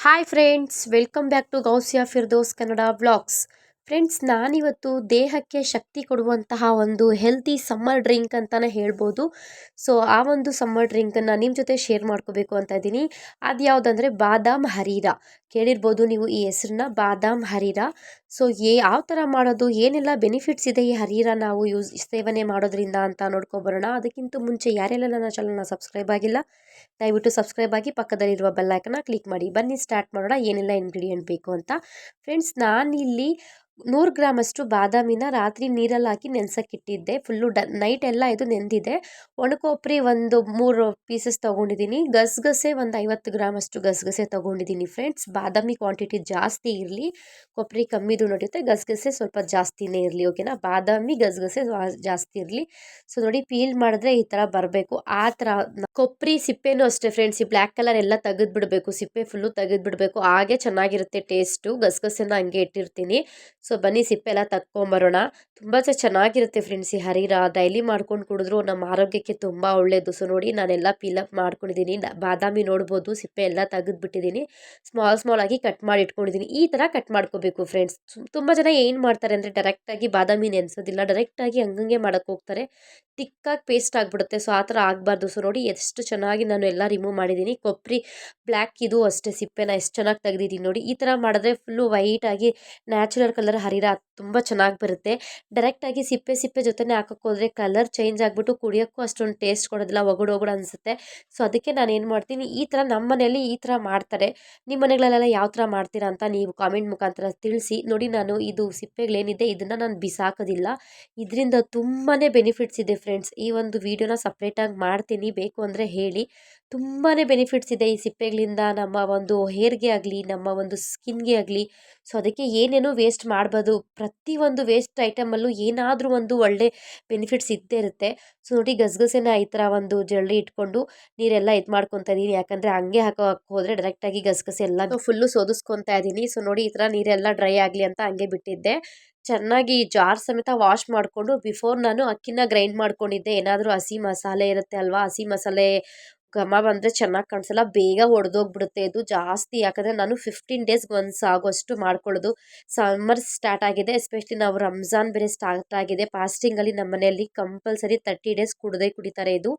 Hi friends, welcome back to Gousiya Firdous Kannada vlogs. Friends, ನಾನಿವತ್ತು ದೇಹಕ್ಕೆ ಶಕ್ತಿ ಕೊಡುವಂತಹ ಒಂದು ಹೆಲ್ತಿ ಸಮ್ಮರ್ ಡ್ರಿಂಕ್ ಅಂತಲೇ ಹೇಳ್ಬೋದು. ಸೊ ಆ ಒಂದು ಸಮ್ಮರ್ ಡ್ರಿಂಕನ್ನು ನಿಮ್ಮ ಜೊತೆ ಶೇರ್ ಮಾಡ್ಕೋಬೇಕು ಅಂತ ಇದ್ದೀನಿ. ಅದು ಯಾವುದಂದರೆ ಬಾದಾಮ್ ಹರೀರಾ. ಕೇಳಿರ್ಬೋದು ನೀವು ಈ ಹೆಸರನ್ನ, ಬಾದಾಮ್ ಹರೀರಾ. ಸೊ ಯಾವ ಥರ ಮಾಡೋದು, ಏನೆಲ್ಲ ಬೆನಿಫಿಟ್ಸ್ ಇದೆ ಈ ಹರೀರಾ ನಾವು ಸೇವನೆ ಮಾಡೋದ್ರಿಂದ ಅಂತ ನೋಡ್ಕೊಬರೋಣ. ಅದಕ್ಕಿಂತ ಮುಂಚೆ ಯಾರೆಲ್ಲ ನನ್ನ ಚಾನಲ್ನ ಸಬ್ಸ್ಕ್ರೈಬ್ ಆಗಿಲ್ಲ, ದಯವಿಟ್ಟು ಸಬ್ಸ್ಕ್ರೈಬ್ ಆಗಿ ಪಕ್ಕದಲ್ಲಿರುವ ಬೆಲ್ಲೈಕನ್ನ ಕ್ಲಿಕ್ ಮಾಡಿ. ಬನ್ನಿ ಸ್ಟಾರ್ಟ್ ಮಾಡೋಣ ಏನೆಲ್ಲ ಇಂಗ್ರೀಡಿಯೆಂಟ್ ಬೇಕು ಅಂತ. ಫ್ರೆಂಡ್ಸ್, ನಾನಿಲ್ಲಿ 100 ಗ್ರಾಮಷ್ಟು ಬಾದಾಮಿನ ರಾತ್ರಿ ನೀರಲ್ಲಿ ಹಾಕಿ ನೆನೆಸೋಕ್ಕಿಟ್ಟಿದ್ದೆ. ಫುಲ್ಲು ನೈಟ್ ಎಲ್ಲ ಇದು ನೆಂದಿದೆ. ಒಣಕೊಬ್ಬರಿ ಒಂದು 3 ಪೀಸಸ್ ತೊಗೊಂಡಿದ್ದೀನಿ. ಗಸಗಸೆ ಒಂದು 50 ಗ್ರಾಮಷ್ಟು ಗಸಗಸೆ ತೊಗೊಂಡಿದ್ದೀನಿ. ಫ್ರೆಂಡ್ಸ್, ಬಾದಾಮಿ ಕ್ವಾಂಟಿಟಿ ಜಾಸ್ತಿ ಇರಲಿ, ಕೊಬ್ಬರಿ ಕಮ್ಮಿದು ನಡೆಯುತ್ತೆ, ಗಸಗಸೆ ಸ್ವಲ್ಪ ಜಾಸ್ತಿನೇ ಇರಲಿ. ಓಕೆನಾ? ಬಾದಾಮಿ ಗಸಗಸೆ ಜಾಸ್ತಿ ಇರಲಿ. ಸೊ ನೋಡಿ, ಪೀಲ್ ಮಾಡಿದ್ರೆ ಈ ಥರ ಬರಬೇಕು. ಆ ಥರ ಕೊಬ್ಬರಿ ಸಿಪ್ಪೆನೂ ಅಷ್ಟೇ ಫ್ರೆಂಡ್ಸ್, ಈ ಬ್ಲ್ಯಾಕ್ ಕಲರ್ ಎಲ್ಲ ತೆಗೆದ್ಬಿಡ್ಬೇಕು, ಸಿಪ್ಪೆ ಫುಲ್ಲು ತೆಗೆದ್ಬಿಡ್ಬೇಕು. ಹಾಗೆ ಚೆನ್ನಾಗಿರುತ್ತೆ ಟೇಸ್ಟು. ಗಸಗಸೆನ ಹಂಗೆ ಇಟ್ಟಿರ್ತೀನಿ. ಸೊ ಬನ್ನಿ ಸಿಪ್ಪೆ ಎಲ್ಲ ತಕ್ಕೊಂಬರೋಣ. ತುಂಬ ಚೆನ್ನಾಗಿರುತ್ತೆ ಫ್ರೆಂಡ್ಸ್ ಈ ಹರೀರಾ. ಡೈಲಿ ಮಾಡ್ಕೊಂಡು ಕುಡಿದ್ರು ನಮ್ಮ ಆರೋಗ್ಯಕ್ಕೆ ತುಂಬ ಒಳ್ಳೆಯದು. ಸೊ ನೋಡಿ, ನಾನೆಲ್ಲ ಪೀಲಪ್ ಮಾಡ್ಕೊಂಡಿದ್ದೀನಿ. ಬಾದಾಮಿ ನೋಡ್ಬೋದು, ಸಿಪ್ಪೆ ಎಲ್ಲ ತೆಗೆದ್ಬಿಟ್ಟಿದ್ದೀನಿ. ಸ್ಮಾಲ್ ಆಗಿ ಕಟ್ ಮಾಡಿ ಇಟ್ಕೊಂಡಿದ್ದೀನಿ. ಈ ಥರ ಕಟ್ ಮಾಡ್ಕೋಬೇಕು ಫ್ರೆಂಡ್ಸ್. ತುಂಬ ಜನ ಏನು ಮಾಡ್ತಾರೆ ಅಂದರೆ ಡೈರೆಕ್ಟಾಗಿ ಬಾದಾಮಿ ನೆನೆಸೋದಿಲ್ಲ, ಡೈರೆಕ್ಟಾಗಿ ಹಂಗಂಗೆ ಮಾಡೋಕ್ಕೆ ಹೋಗ್ತಾರೆ, ತಿಕ್ಕಾಗಿ ಪೇಸ್ಟ್ ಆಗಿಬಿಡುತ್ತೆ. ಸೊ ಆ ಥರ ಆಗಬಾರ್ದು. ಸೊ ನೋಡಿ, ಎಷ್ಟು ಚೆನ್ನಾಗಿ ನಾನು ಎಲ್ಲ ರಿಮೂವ್ ಮಾಡಿದ್ದೀನಿ. ಕೊಬ್ಬರಿ ಬ್ಲ್ಯಾಕ್ ಇದು ಅಷ್ಟೇ, ಸಿಪ್ಪೆನ ಎಷ್ಟು ಚೆನ್ನಾಗಿ ತೆಗೆದಿದ್ದೀನಿ ನೋಡಿ. ಈ ಥರ ಮಾಡಿದ್ರೆ ಫುಲ್ಲು ವೈಟಾಗಿ ನ್ಯಾಚುರಲ್ ಕಲರ್ ಹರೀರಾ ತುಂಬ ಚೆನ್ನಾಗಿ ಬರುತ್ತೆ. ಡೈರೆಕ್ಟಾಗಿ ಸಿಪ್ಪೆ ಜೊತೆನೇ ಹಾಕೋಕ್ಕೆ ಹೋದರೆ ಕಲರ್ ಚೇಂಜ್ ಆಗಿಬಿಟ್ಟು ಕುಡಿಯೋಕ್ಕೂ ಅಷ್ಟೊಂದು ಟೇಸ್ಟ್ ಕೊಡೋದಿಲ್ಲ, ಒಗಡು ಅನಿಸುತ್ತೆ. ಸೊ ಅದಕ್ಕೆ ನಾನು ಏನು ಮಾಡ್ತೀನಿ, ಈ ಥರ ನಮ್ಮ ಮನೆಯಲ್ಲಿ ಈ ಥರ ಮಾಡ್ತಾರೆ. ನಿಮ್ಮ ಮನೆಗಳಲ್ಲೆಲ್ಲ ಯಾವ ಥರ ಮಾಡ್ತೀರಾ ಅಂತ ನೀವು ಕಾಮೆಂಟ್ ಮುಖಾಂತರ ತಿಳಿಸಿ. ನೋಡಿ, ನಾನು ಇದು ಸಿಪ್ಪೆಗಳೇನಿದೆ ಇದನ್ನು ನಾನು ಬಿಸಾಕೋದಿಲ್ಲ. ಇದರಿಂದ ತುಂಬಾ ಬೆನಿಫಿಟ್ಸ್ ಇದೆ ಫ್ರೆಂಡ್ಸ್. ಈ ಒಂದು ವಿಡಿಯೋನ ಸಪ್ರೇಟಾಗಿ ಮಾಡ್ತೀನಿ, ಬೇಕು ಅಂದರೆ ಹೇಳಿ. ತುಂಬಾ ಬೆನಿಫಿಟ್ಸ್ ಇದೆ ಈ ಸಿಪ್ಪೆಗಳಿಂದ, ನಮ್ಮ ಒಂದು ಹೇರ್ಗೆ ಆಗಲಿ, ನಮ್ಮ ಒಂದು ಸ್ಕಿನ್ಗೆ ಆಗಲಿ. ಸೊ ಅದಕ್ಕೆ ಏನೇನೋ ವೇಸ್ಟ್ ಮಾಡ್ಬೋದು. ಪ್ರತಿಯೊಂದು ವೇಸ್ಟ್ ಐಟಮಲ್ಲೂ ಏನಾದರೂ ಒಂದು ಒಳ್ಳೆ ಬೆನಿಫಿಟ್ಸ್ ಇದ್ದೇ ಇರುತ್ತೆ. ಸೊ ನೋಡಿ, ಗಸಗಸೆನ ಈ ಥರ ಒಂದು ಜರಡಿ ಇಟ್ಕೊಂಡು ನೀರೆಲ್ಲ ಇದು ಮಾಡ್ಕೊತಾ ಇದ್ದೀನಿ. ಯಾಕಂದರೆ ಹಂಗೆ ಹಾಕೋಕ್ಕೆ ಹೋದರೆ ಡೈರೆಕ್ಟಾಗಿ ಗಸಗಸೆ ಎಲ್ಲ ಫುಲ್ಲು ಸೋದಿಸ್ಕೊತಾ ಇದ್ದೀನಿ. ಸೊ ನೋಡಿ, ಈ ಥರ ನೀರೆಲ್ಲ ಡ್ರೈ ಆಗಲಿ ಅಂತ ಹಂಗೆ ಬಿಟ್ಟಿದ್ದೆ. ಚೆನ್ನಾಗಿ ಜಾರ್ ಸಮೇತ ವಾಶ್ ಮಾಡಿಕೊಂಡು ಬಿಫೋರ್ ನಾನು ಅಕ್ಕಿನ ಗ್ರೈಂಡ್ ಮಾಡ್ಕೊಂಡಿದ್ದೆ. ಏನಾದರೂ ಹಸಿ ಮಸಾಲೆ ಇರುತ್ತೆ ಅಲ್ವಾ, ಹಸಿ ಮಸಾಲೆ ಘಮ ಬಂದರೆ ಚೆನ್ನಾಗಿ ಕಾಣಿಸಲ್ಲ, ಬೇಗ ಒಡೆದೋಗ್ಬಿಡುತ್ತೆ ಇದು ಜಾಸ್ತಿ. ಯಾಕಂದರೆ ನಾನು 15 ಡೇಸ್ಗೆ ಒನ್ಸ್ ಆಗೋಷ್ಟು ಮಾಡ್ಕೊಳ್ಳೋದು. ಸಮ್ಮರ್ ಸ್ಟಾರ್ಟ್ ಆಗಿದೆ, ಎಸ್ಪೆಷಲಿ ನಾವು ರಂಜಾನ್ ಬೇರೆ ಸ್ಟಾರ್ಟ್ ಆಗಿದೆ. ಫಾಸ್ಟಿಂಗಲ್ಲಿ ನಮ್ಮ ಮನೆಯಲ್ಲಿ ಕಂಪಲ್ಸರಿ 30 ಡೇಸ್ ಕುಡಿತಾರೆ ಇದು.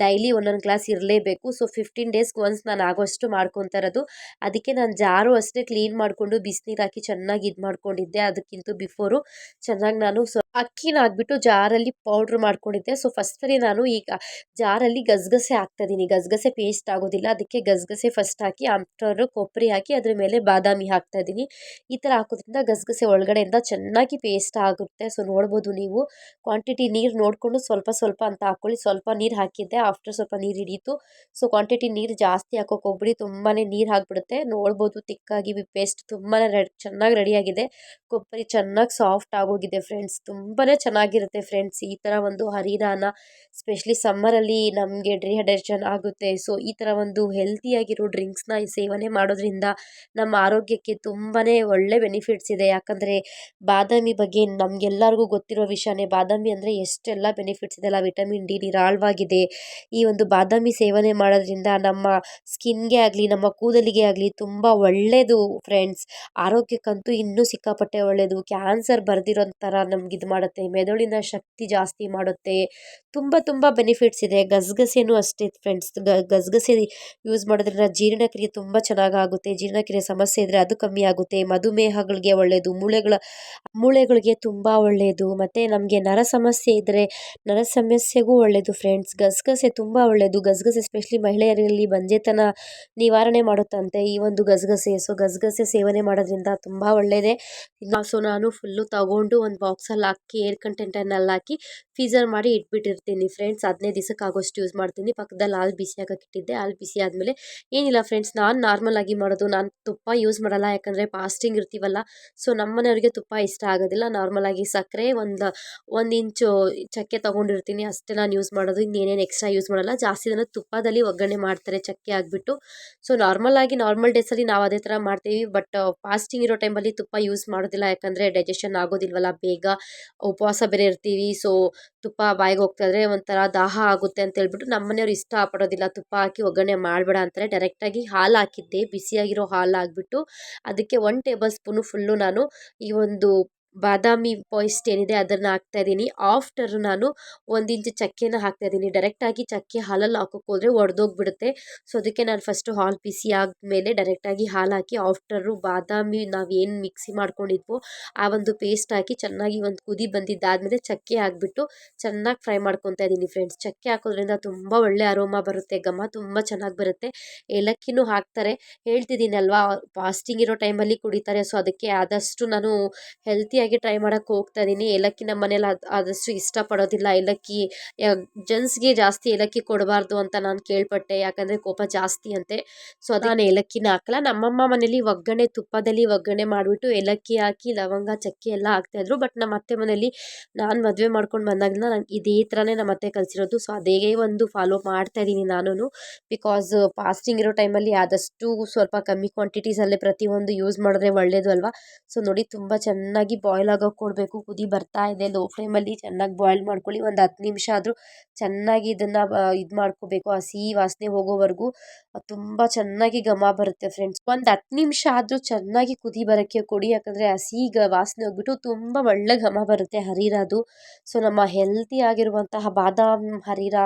ಡೈಲಿ ಒಂದೊಂದು ಗ್ಲಾಸ್ ಇರಲೇಬೇಕು. ಸೊ 15 ಡೇಸ್ಗೆ ಒನ್ಸ್ ನಾನು ಆಗೋಷ್ಟು ಮಾಡ್ಕೊತಾ ಇರೋದು. ಅದಕ್ಕೆ ನಾನು ಜಾರು ಅಷ್ಟೇ ಕ್ಲೀನ್ ಮಾಡಿಕೊಂಡು ಬಿಸಿನೀರು ಹಾಕಿ ಚೆನ್ನಾಗಿ ಇದು ಮಾಡ್ಕೊಂಡಿದ್ದೆ. ಅದಕ್ಕಿಂತ ಬಿಫೋರು ಚೆನ್ನಾಗಿ ನಾನು ಅಕ್ಕಿನ ಹಾಕ್ಬಿಟ್ಟು ಜಾರಲ್ಲಿ ಪೌಡ್ರ್ ಮಾಡ್ಕೊಂಡಿದ್ದೆ. ಸೊ ಫಸ್ಟ್ ಸರಿ ನಾನು ಈಗ ಜಾರಲ್ಲಿ ಗಸಗಸೆ ಹಾಕ್ತಾಯಿದ್ದೀನಿ. ಗಸಗಸೆ ಪೇಸ್ಟ್ ಆಗೋದಿಲ್ಲ, ಅದಕ್ಕೆ ಗಸಗಸೆ ಫಸ್ಟ್ ಹಾಕಿ ಆಫ್ಟರ್ ಕೊಬ್ಬರಿ ಹಾಕಿ ಅದ್ರ ಮೇಲೆ ಬಾದಾಮಿ ಹಾಕ್ತಾಯಿದ್ದೀನಿ. ಈ ಥರ ಹಾಕೋದ್ರಿಂದ ಗಸಗಸೆ ಒಳಗಡೆಯಿಂದ ಚೆನ್ನಾಗಿ ಪೇಸ್ಟ್ ಆಗುತ್ತೆ. ಸೊ ನೋಡ್ಬೋದು ನೀವು, ಕ್ವಾಂಟಿಟಿ ನೀರು ನೋಡಿಕೊಂಡು ಸ್ವಲ್ಪ ಅಂತ ಹಾಕ್ಕೊಳ್ಳಿ. ಸ್ವಲ್ಪ ನೀರು ಹಾಕಿದ್ದೆ, ಆಫ್ಟರ್ ಸ್ವಲ್ಪ ನೀರು ಹಿಡೀತು. ಸೊ ಕ್ವಾಂಟಿಟಿ ನೀರು ಜಾಸ್ತಿ ಹಾಕೋಕೆ ಹೋಗ್ಬಿಡಿ, ತುಂಬಾ ನೀರು ಹಾಕ್ಬಿಡುತ್ತೆ. ನೋಡ್ಬೋದು ತಿಕ್ಕಾಗಿ ಪೇಸ್ಟ್ ತುಂಬಾ ಚೆನ್ನಾಗಿ ರೆಡಿಯಾಗಿದೆ. ಕೊಬ್ಬರಿ ಚೆನ್ನಾಗಿ ಸಾಫ್ಟ್ ಆಗೋಗಿದೆ ಫ್ರೆಂಡ್ಸ್. ತುಂಬಾ ಚೆನ್ನಾಗಿರುತ್ತೆ ಫ್ರೆಂಡ್ಸ್ ಈ ಥರ ಒಂದು ಹರೀರಾನ. ಸ್ಪೆಷಲಿ ಸಮ್ಮರಲ್ಲಿ ನಮಗೆ ಡಿಹೈಡ್ರೇಷನ್ ಆಗುತ್ತೆ. ಸೊ ಈ ಥರ ಒಂದು ಹೆಲ್ತಿಯಾಗಿರೋ ಡ್ರಿಂಕ್ಸ್ನ ಸೇವನೆ ಮಾಡೋದ್ರಿಂದ ನಮ್ಮ ಆರೋಗ್ಯಕ್ಕೆ ತುಂಬಾ ಒಳ್ಳೆ ಬೆನಿಫಿಟ್ಸ್ ಇದೆ. ಯಾಕಂದರೆ ಬಾದಾಮಿ ಬಗ್ಗೆ ನಮಗೆಲ್ಲರಿಗೂ ಗೊತ್ತಿರೋ ವಿಷಯನೇ. ಬಾದಾಮಿ ಅಂದರೆ ಎಷ್ಟೆಲ್ಲ ಬೆನಿಫಿಟ್ಸ್ ಇದೆಲ್ಲ, ವಿಟಮಿನ್ ಡಿ ನಿರಾಳವಾಗಿದೆ. ಈ ಒಂದು ಬಾದಾಮಿ ಸೇವನೆ ಮಾಡೋದ್ರಿಂದ ನಮ್ಮ ಸ್ಕಿನ್ಗೆ ಆಗಲಿ, ನಮ್ಮ ಕೂದಲಿಗೆ ಆಗಲಿ ತುಂಬ ಒಳ್ಳೆಯದು ಫ್ರೆಂಡ್ಸ್. ಆರೋಗ್ಯಕ್ಕಂತೂ ಇನ್ನೂ ಸಿಕ್ಕಾಪಟ್ಟೆ ಒಳ್ಳೆಯದು. ಕ್ಯಾನ್ಸರ್ ಬರ್ದಿರೋ ಥರ ನಮ್ಗೆ ಇದು ಮಾಡುತ್ತೆ, ಮೆದುಳಿನ ಶಕ್ತಿ ಜಾಸ್ತಿ ಮಾಡುತ್ತೆ. ತುಂಬ ಬೆನಿಫಿಟ್ಸ್ ಇದೆ. ಗಸಗಸೆನೂ ಅಷ್ಟೇ ಫ್ರೆಂಡ್ಸ್. ಗಸಗಸೆ ಯೂಸ್ ಮಾಡೋದ್ರಿಂದ ಜೀರ್ಣಕ್ರಿಯೆ ತುಂಬ ಚೆನ್ನಾಗಾಗುತ್ತೆ. ಜೀರ್ಣಕ್ರಿಯೆ ಸಮಸ್ಯೆ ಇದ್ದರೆ ಅದು ಕಮ್ಮಿ ಆಗುತ್ತೆ. ಮಧುಮೇಹಗಳಿಗೆ ಒಳ್ಳೆಯದು, ಮೂಳೆಗಳಿಗೆ ತುಂಬ ಒಳ್ಳೆಯದು. ಮತ್ತು ನಮಗೆ ನರ ಸಮಸ್ಯೆ ಇದ್ದರೆ ನರ ಸಮಸ್ಯೆಗೂ ಒಳ್ಳೆಯದು ಫ್ರೆಂಡ್ಸ್. ಗಸಗಸೆ ತುಂಬ ಒಳ್ಳೆಯದು. ಗಸಗಸೆ ಎಸ್ಪೆಷಲಿ ಮಹಿಳೆಯರಲ್ಲಿ ಬಂಜೆತನ ನಿವಾರಣೆ ಮಾಡುತ್ತಂತೆ ಈ ಒಂದು ಗಸಗಸೆ. ಸೊ ಗಸಗಸೆ ಸೇವನೆ ಮಾಡೋದ್ರಿಂದ ತುಂಬ ಒಳ್ಳೆಯದೇ. ಸೊ ನಾನು ಫುಲ್ಲು ತಗೊಂಡು ಒಂದು ಬಾಕ್ಸಲ್ಲಿ ಹಾಕಿ ಏರ್ ಕಂಟೆಂಟರ್ನಲ್ಲಿ ಹಾಕಿ ಫ್ರೀಝರ್ ಮಾಡಿ ಇಟ್ಬಿಟ್ಟಿರ್ತೀನಿ ಫ್ರೆಂಡ್ಸ್. 15 ದಿವಸಕ್ಕೆ ಆಗೋಷ್ಟು ಯೂಸ್ ಮಾಡ್ತೀನಿ. ಪಕ್ಕದಲ್ಲಿ ಹಾಲು ಬಿಸಿ ಹಾಕಕ್ಕೆ ಇಟ್ಟಿದ್ದೆ. ಹಾಲು ಬಿಸಿ ಆದಮೇಲೆ ಏನಿಲ್ಲ ಫ್ರೆಂಡ್ಸ್, ನಾನು ನಾರ್ಮಲ್ ಆಗಿ ಮಾಡೋದು. ನಾನು ತುಪ್ಪ ಯೂಸ್ ಮಾಡಲ್ಲ, ಯಾಕಂದರೆ ಫಾಸ್ಟಿಂಗ್ ಇರ್ತೀವಲ್ಲ. ಸೊ ನಮ್ಮ ಮನೆಯವ್ರಿಗೆ ತುಪ್ಪ ಇಷ್ಟ ಆಗೋದಿಲ್ಲ. ನಾರ್ಮಲ್ ಆಗಿ ಸಕ್ಕರೆ, ಒಂದು ಇಂಚು ಚಕ್ಕೆ ತೊಗೊಂಡಿರ್ತೀನಿ, ಅಷ್ಟೇ ನಾನು ಯೂಸ್ ಮಾಡೋದು. ಇನ್ನೇನೇನು ಎಕ್ಸ್ಟ್ರಾ ಯೂಸ್ ಮಾಡಲ್ಲ. ಜಾಸ್ತಿ ಜನ ತುಪ್ಪದಲ್ಲಿ ಒಗ್ಗರಣೆ ಮಾಡ್ತಾರೆ ಚಕ್ಕೆ ಹಾಕ್ಬಿಟ್ಟು. ಸೊ ನಾರ್ಮಲ್ ಡೇಸಲ್ಲಿ ನಾವು ಅದೇ ಥರ ಮಾಡ್ತೀವಿ. ಬಟ್ ಫಾಸ್ಟಿಂಗ್ ಇರೋ ಟೈಮಲ್ಲಿ ತುಪ್ಪ ಯೂಸ್ ಮಾಡೋದಿಲ್ಲ, ಯಾಕಂದರೆ ಡೈಜೆಷನ್ ಆಗೋದಿಲ್ವಲ್ಲ ಬೇಗ, ಉಪವಾಸ ಬೇರೆ ಇರ್ತೀವಿ. ಸೊ ತುಪ್ಪ ಬಾಯಿಗೆ ಹೋಗ್ತಾ ಆದರೆ ಒಂಥರ ದಾಹ ಆಗುತ್ತೆ ಅಂತ ಹೇಳ್ಬಿಟ್ಟು ನಮ್ಮ ಮನೆಯವ್ರು ಇಷ್ಟ ಪಡೋದಿಲ್ಲ, ತುಪ್ಪ ಹಾಕಿ ಒಗ್ಗರಣೆ ಮಾಡಬೇಡ ಅಂತಾರೆ. ಡೈರೆಕ್ಟಾಗಿ ಹಾಲು ಹಾಕಿದ್ದೆ, ಬಿಸಿಯಾಗಿರೋ ಹಾಲು ಹಾಕ್ಬಿಟ್ಟು ಅದಕ್ಕೆ 1 ಟೇಬಲ್ ಸ್ಪೂನು ಫುಲ್ಲು ನಾನು ಈ ಒಂದು ಬಾದಾಮಿ ಪೇಸ್ಟ್ ಏನಿದೆ ಅದನ್ನು ಹಾಕ್ತಾಯಿದ್ದೀನಿ. ಆಫ್ಟರ್ ನಾನು 1 ಇಂಚು ಚಕ್ಕೆನ ಹಾಕ್ತಾಯಿದ್ದೀನಿ. ಡೈರೆಕ್ಟಾಗಿ ಚಕ್ಕೆ ಹಾಲಲ್ಲಿ ಹಾಕೋಕೆ ಹೋದರೆ ಒಡೆದೋಗ್ಬಿಡುತ್ತೆ. ಸೊ ಅದಕ್ಕೆ ನಾನು ಫಸ್ಟು ಹಾಲು ಬಿಸಿ ಆದಮೇಲೆ ಡೈರೆಕ್ಟಾಗಿ ಹಾಲು ಹಾಕಿ ಆಫ್ಟರು ಬಾದಾಮಿ ನಾವು ಏನು ಮಿಕ್ಸಿ ಮಾಡ್ಕೊಂಡಿದ್ವೋ ಆ ಒಂದು ಪೇಸ್ಟ್ ಹಾಕಿ ಚೆನ್ನಾಗಿ ಒಂದು ಕುದಿ ಬಂದಿದ್ದಾದಮೇಲೆ ಚಕ್ಕೆ ಹಾಕ್ಬಿಟ್ಟು ಚೆನ್ನಾಗಿ ಫ್ರೈ ಮಾಡ್ಕೊತಾ ಇದ್ದೀನಿ ಫ್ರೆಂಡ್ಸ್. ಚಕ್ಕೆ ಹಾಕೋದ್ರಿಂದ ತುಂಬ ಒಳ್ಳೆ ಅರೋಮಾ ಬರುತ್ತೆ, ಘಮ ತುಂಬ ಚೆನ್ನಾಗಿ ಬರುತ್ತೆ. ಏಲಕ್ಕಿನೂ ಹಾಕ್ತಾರೆ, ಹೇಳ್ತಿದ್ದೀನಲ್ವಾ ಫಾಸ್ಟಿಂಗ್ ಇರೋ ಟೈಮಲ್ಲಿ ಕುಡಿತಾರೆ. ಸೊ ಅದಕ್ಕೆ ಆದಷ್ಟು ನಾನು ಹೆಲ್ತಿಯಾಗಿ ಟ್ರೈ ಮಾಡೋಕ್ಕೆ ಹೋಗ್ತಾ ಇದ್ದೀನಿ. ಏಲಕ್ಕಿ ನಮ್ಮ ಮನೇಲಿ ಆದಷ್ಟು ಇಷ್ಟಪಡೋದಿಲ್ಲ. ಏಲಕ್ಕಿ ಜೆಂಟ್ಸ್ಗೆ ಜಾಸ್ತಿ ಏಲಕ್ಕಿ ಕೊಡಬಾರ್ದು ಅಂತ ನಾನು ಕೇಳ್ಪಟ್ಟೆ, ಯಾಕಂದರೆ ಕೋಪ ಜಾಸ್ತಿ ಅಂತೆ. ಸೊ ಅದು ನಾನು ಏಲಕ್ಕಿನ ಹಾಕಲ್ಲ. ನಮ್ಮಮ್ಮ ಮನೇಲಿ ಒಗ್ಗರಣೆ ತುಪ್ಪದಲ್ಲಿ ಒಗ್ಗರಣೆ ಮಾಡಿಬಿಟ್ಟು ಏಲಕ್ಕಿ ಹಾಕಿ ಲವಂಗ ಚಕ್ಕೆ ಎಲ್ಲ ಹಾಕ್ತಾಯಿದ್ರು. ಬಟ್ ನಮ್ಮ ಅತ್ತೆ ಮನೇಲಿ ನಾನು ಮದುವೆ ಮಾಡ್ಕೊಂಡು ಬಂದಾಗಿಂದ ನಂಗೆ ಇದೇ ಥರನೇ ನಮ್ಮ ಅತ್ತೆ ಕಲಿಸಿರೋದು. ಸೊ ಅದೇ ಒಂದು ಫಾಲೋ ಮಾಡ್ತಾ ಇದ್ದೀನಿ ನಾನು. ಬಿಕಾಸ್ ಫಾಸ್ಟಿಂಗ್ ಇರೋ ಟೈಮಲ್ಲಿ ಆದಷ್ಟು ಸ್ವಲ್ಪ ಕಮ್ಮಿ ಕ್ವಾಂಟಿಟೀಸಲ್ಲೇ ಪ್ರತಿಯೊಂದು ಯೂಸ್ ಮಾಡಿದ್ರೆ ಒಳ್ಳೆಯದು ಅಲ್ವಾ. ಸೊ ನೋಡಿ ತುಂಬ ಚೆನ್ನಾಗಿ ಬಾಯ್ಲ್ ಆಗೋಕೆ ಕೊಡಬೇಕು. ಕುದಿ ಬರ್ತಾ ಇದೆ, ಲೋ ಫ್ಲೇಮಲ್ಲಿ ಚೆನ್ನಾಗಿ ಬಾಯ್ಲ್ ಮಾಡ್ಕೊಳ್ಳಿ. ಒಂದು 10 ನಿಮಿಷ ಆದರೂ ಚೆನ್ನಾಗಿ ಇದನ್ನು ಇದು ಮಾಡ್ಕೋಬೇಕು, ಹಸಿ ವಾಸನೆ ಹೋಗೋವರೆಗೂ ತುಂಬ ಚೆನ್ನಾಗಿ ಘಮ ಬರುತ್ತೆ ಫ್ರೆಂಡ್ಸ್. ಒಂದು 10 ನಿಮಿಷ ಆದರೂ ಚೆನ್ನಾಗಿ ಕುದಿ ಬರೋಕ್ಕೆ ಕೊಡಿ, ಯಾಕಂದರೆ ಹಸಿ ವಾಸನೆ ಹೋಗ್ಬಿಟ್ಟು ತುಂಬ ಒಳ್ಳೆ ಘಮ ಬರುತ್ತೆ ಹರೀರಾದು. ಸೊ ನಮ್ಮ ಹೆಲ್ತಿ ಆಗಿರುವಂತಹ ಬಾದಾಮ್ ಹರೀರಾ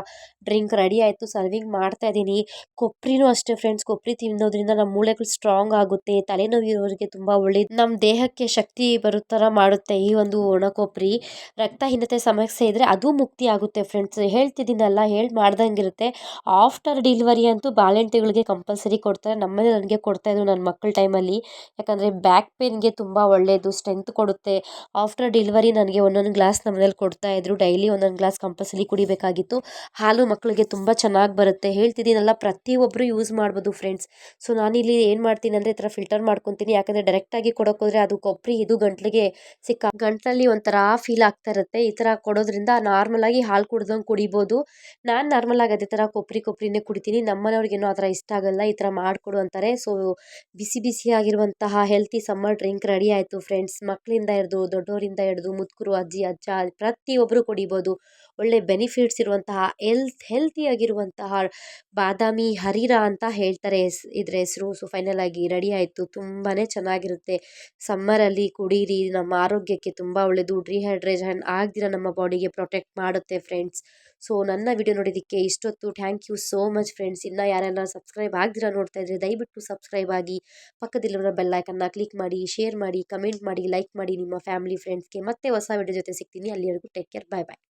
ಡ್ರಿಂಕ್ ರೆಡಿ ಆಯಿತು. ಸರ್ವಿಂಗ್ ಮಾಡ್ತಾ ಇದ್ದೀನಿ. ಕೊಬ್ಬರಿನೂ ಅಷ್ಟೇ ಫ್ರೆಂಡ್ಸ್, ಕೊಬ್ಬರಿ ತಿನ್ನೋದ್ರಿಂದ ನಮ್ಮ ಮೂಳೆಗಳು ಸ್ಟ್ರಾಂಗ್ ಆಗುತ್ತೆ, ತಲೆನೋವು ಇರೋರಿಗೆ ತುಂಬ ಒಳ್ಳೆಯದು, ನಮ್ಮ ದೇಹಕ್ಕೆ ಶಕ್ತಿ ಬರೋ ಥರ ಮಾಡುತ್ತೆ ಈ ಒಂದು ಒಣ ಕೊಬ್ಬರಿ. ರಕ್ತಹೀನತೆ ಸಮಸ್ಯೆ ಇದ್ದರೆ ಅದು ಮುಕ್ತಿ ಆಗುತ್ತೆ ಫ್ರೆಂಡ್ಸ್. ಹೇಳ್ತಿದ್ದೀನಲ್ಲ, ಮಾಡ್ದಂಗಿರುತ್ತೆ. ಆಫ್ಟರ್ ಡೆಲಿವರಿ ಅಂತೂ ಬಾಳೆಹಣ್ಣುಗಳಿಗೆ ಕಂಪಲ್ಸರಿ ಕೊಡ್ತಾರೆ. ನಮ್ಮನೆ ನನಗೆ ಕೊಡ್ತಾಯಿದ್ರು ನನ್ನ ಮಕ್ಕಳ ಟೈಮಲ್ಲಿ, ಯಾಕಂದರೆ ಬ್ಯಾಕ್ ಪೇನ್ಗೆ ತುಂಬ ಒಳ್ಳೆಯದು, ಸ್ಟ್ರೆಂತ್ ಕೊಡುತ್ತೆ. ಆಫ್ಟರ್ ಡೆಲಿವರಿ ನನಗೆ ಒಂದೊಂದು ಗ್ಲಾಸ್ ನಮ್ಮನೇಲಿ ಕೊಡ್ತಾಯಿದ್ರು, ಡೈಲಿ ಒಂದೊಂದು ಗ್ಲಾಸ್ ಕಂಪಲ್ಸರಿ ಕುಡಿಬೇಕಾಗಿತ್ತು. ಹಾಲು ಮಕ್ಕಳಿಗೆ ತುಂಬ ಚೆನ್ನಾಗಿ ಬರುತ್ತೆ. ಹೇಳ್ತಿದ್ದೀನಲ್ಲ, ಪ್ರತಿಯೊಬ್ಬರು ಯೂಸ್ ಮಾಡ್ಬೋದು ಫ್ರೆಂಡ್ಸ್. ಸೊ ನಾನಿಲ್ಲಿ ಏನು ಮಾಡ್ತೀನಿ ಅಂದರೆ ಈ ಥರ ಫಿಲ್ಟರ್ ಮಾಡ್ಕೊತೀನಿ, ಯಾಕಂದರೆ ಡೈರೆಕ್ಟಾಗಿ ಕೊಡೋಕೋದ್ರೆ ಅದು ಕೊಬ್ಬರಿ ಇದು ಗಂಟ್ಲಿಗೆ ಗಂಟ್ಲಲ್ಲಿ ಒಂಥರ ಫೀಲ್ ಆಗ್ತಾ ಇರುತ್ತೆ. ಈ ಥರ ಕೊಡೋದ್ರಿಂದ ನಾರ್ಮಲಾಗಿ ಹಾಲು ಕುಡ್ದಂಗೆ ಕುಡಿಬೋದು. ನಾನು ನಾರ್ಮಲಾಗಿ ಅದೇ ಥರ ಕೊಬ್ಬರಿನೇ ಕುಡಿತೀನಿ. ನಮ್ಮ ಮನೆಯವ್ರಿಗೇನೋ ಆ ಥರ ಇಷ್ಟ ಆಗಲ್ಲ, ಈ ಥರ ಮಾಡಿಕೊಡು ಅಂತಾರೆ. ಸೊ ಬಿಸಿ ಬಿಸಿಯಾಗಿರುವಂತಹ ಹೆಲ್ತಿ ಸಮ್ಮರ್ ಡ್ರಿಂಕ್ ರೆಡಿ ಆಯಿತು ಫ್ರೆಂಡ್ಸ್. ಮಕ್ಕಳಿಂದ ಹಿಡಿದು ದೊಡ್ಡವರಿಂದ ಹಿಡಿದು ಮುದುಕರು, ಅಜ್ಜಿ ಅಜ್ಜ ಪ್ರತಿಯೊಬ್ಬರು ಕುಡಿಬೋದು. ಒಳ್ಳೆ ಬೆನಿಫಿಟ್ಸ್ ಇರುವಂತಹ ಹೆಲ್ತಿಯಾಗಿರುವಂತಹ ಬಾದಾಮಿ ಹರೀರಾ ಅಂತ ಹೇಳ್ತಾರೆ ಇದ್ರ ಹೆಸರು. ಸೊ ಫೈನಲ್ ಆಗಿ ರೆಡಿ ಆಯಿತು. ತುಂಬಾ ಚೆನ್ನಾಗಿರುತ್ತೆ. ಸಮ್ಮರಲ್ಲಿ ಕುಡೀರಿ, ನಮ್ಮ ಆರೋಗ್ಯಕ್ಕೆ ತುಂಬ ಒಳ್ಳೆಯದು. ಡಿಹೈಡ್ರೇಷನ್ ಆಗದಿರ ನಮ್ಮ ಬಾಡಿಗೆ ಪ್ರೊಟೆಕ್ಟ್ ಮಾಡುತ್ತೆ ಫ್ರೆಂಡ್ಸ್. ಸೊ ನನ್ನ ವಿಡಿಯೋ ನೋಡಿದ್ದಕ್ಕೆ ಇಷ್ಟೊತ್ತು thank you so much friends. ಇನ್ನು ಯಾರೆಲ್ಲ ಸಬ್ಸ್ಕ್ರೈಬ್ ಆಗದಿರ ನೋಡ್ತಾ ಇದ್ರೆ ದಯವಿಟ್ಟು ಸಬ್ಸ್ಕ್ರೈಬ್ ಆಗಿ, ಪಕ್ಕದಲ್ಲಿರೋ ಬೆಲ್ ಐಕನ್ನ ಕ್ಲಿಕ್ ಮಾಡಿ, ಶೇರ್ ಮಾಡಿ, ಕಮೆಂಟ್ ಮಾಡಿ, ಲೈಕ್ ಮಾಡಿ ನಿಮ್ಮ ಫ್ಯಾಮಿಲಿ ಫ್ರೆಂಡ್ಸ್ಗೆ. ಮತ್ತೆ ಹೊಸ ವಿಡಿಯೋ ಜೊತೆ ಸಿಗ್ತೀನಿ. ಅಲ್ಲಿವರೆಗೂ ಟೇಕ್ ಕೇರ್, ಬಾಯ್ ಬಾಯ್.